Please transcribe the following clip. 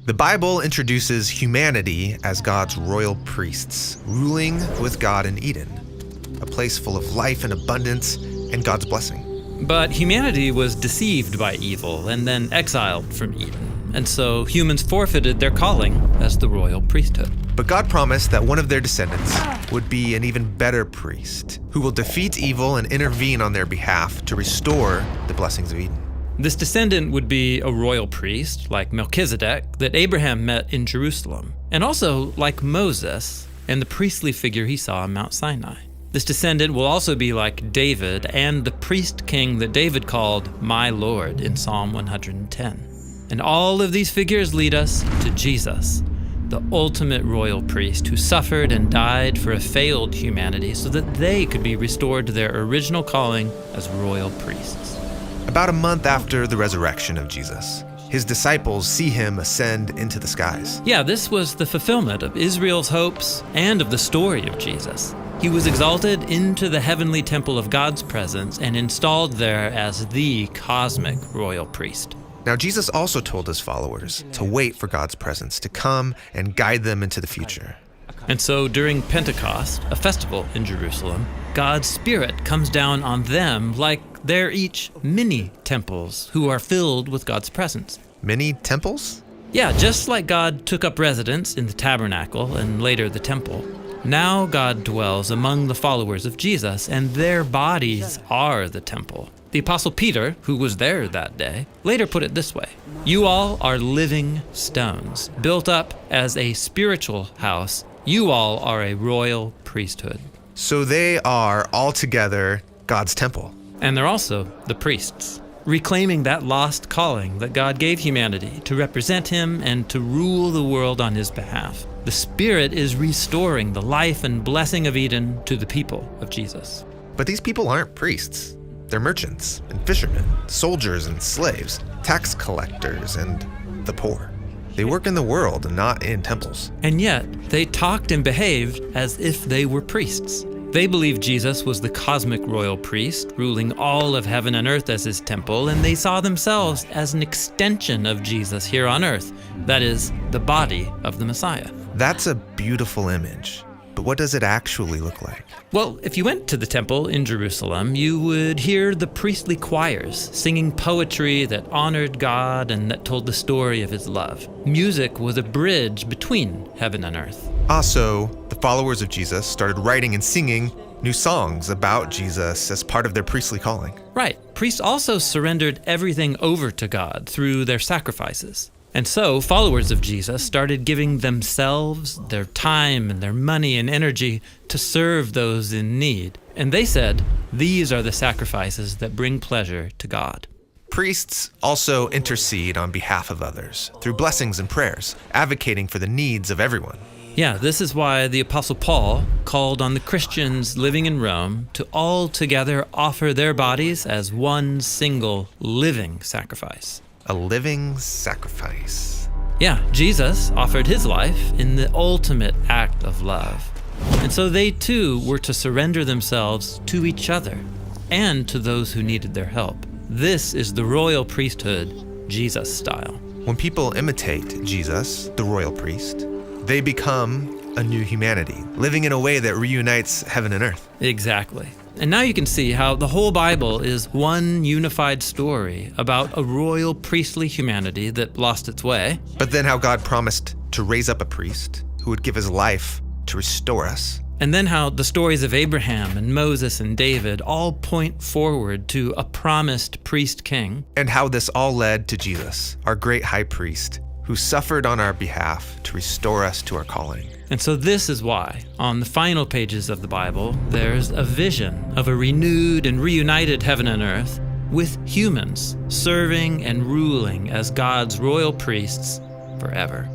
The Bible introduces humanity as God's royal priests, ruling with God in Eden, a place full of life and abundance and God's blessing. But humanity was deceived by evil and then exiled from Eden, and so humans forfeited their calling as the royal priesthood. But God promised that one of their descendants would be an even better priest, who will defeat evil and intervene on their behalf to restore the blessings of Eden. This descendant would be a royal priest, like Melchizedek, that Abraham met in Jerusalem, and also like Moses and the priestly figure he saw on Mount Sinai. This descendant will also be like David and the priest king that David called my Lord in Psalm 110. And all of these figures lead us to Jesus, the ultimate royal priest who suffered and died for a failed humanity so that they could be restored to their original calling as royal priests. About a month after the resurrection of Jesus, his disciples see him ascend into the skies. Yeah, this was the fulfillment of Israel's hopes and of the story of Jesus. He was exalted into the heavenly temple of God's presence and installed there as the cosmic royal priest. Now, Jesus also told his followers to wait for God's presence to come and guide them into the future. And so during Pentecost, a festival in Jerusalem, God's Spirit comes down on them like they're each mini temples who are filled with God's presence. Mini temples? Yeah, just like God took up residence in the tabernacle and later the temple, now God dwells among the followers of Jesus, and their bodies are the temple. The Apostle Peter, who was there that day, later put it this way: "You all are living stones, built up as a spiritual house. You all are a royal priesthood." So they are altogether God's temple. And they're also the priests, reclaiming that lost calling that God gave humanity to represent him and to rule the world on his behalf. The Spirit is restoring the life and blessing of Eden to the people of Jesus. But these people aren't priests. They're merchants and fishermen, soldiers and slaves, tax collectors and the poor. They work in the world and not in temples. And yet, they talked and behaved as if they were priests. They believed Jesus was the cosmic royal priest, ruling all of heaven and earth as his temple, and they saw themselves as an extension of Jesus here on earth. That is, the body of the Messiah. That's a beautiful image. But what does it actually look like? Well, if you went to the temple in Jerusalem, you would hear the priestly choirs singing poetry that honored God and that told the story of his love. Music was a bridge between heaven and earth. Also, the followers of Jesus started writing and singing new songs about Jesus as part of their priestly calling. Right. Priests also surrendered everything over to God through their sacrifices. And so, followers of Jesus started giving themselves, their time, and their money and energy to serve those in need. And they said, these are the sacrifices that bring pleasure to God. Priests also intercede on behalf of others through blessings and prayers, advocating for the needs of everyone. Yeah, this is why the Apostle Paul called on the Christians living in Rome to all together offer their bodies as one single living sacrifice. A living sacrifice. Yeah, Jesus offered his life in the ultimate act of love. And so they too were to surrender themselves to each other and to those who needed their help. This is the royal priesthood, Jesus style. When people imitate Jesus, the royal priest, they become a new humanity, living in a way that reunites heaven and earth. Exactly. And now you can see how the whole Bible is one unified story about a royal priestly humanity that lost its way. But then how God promised to raise up a priest who would give his life to restore us. And then how the stories of Abraham and Moses and David all point forward to a promised priest king. And how this all led to Jesus, our great high priest, who suffered on our behalf to restore us to our calling. And so this is why, on the final pages of the Bible, there's a vision of a renewed and reunited heaven and earth with humans serving and ruling as God's royal priests forever.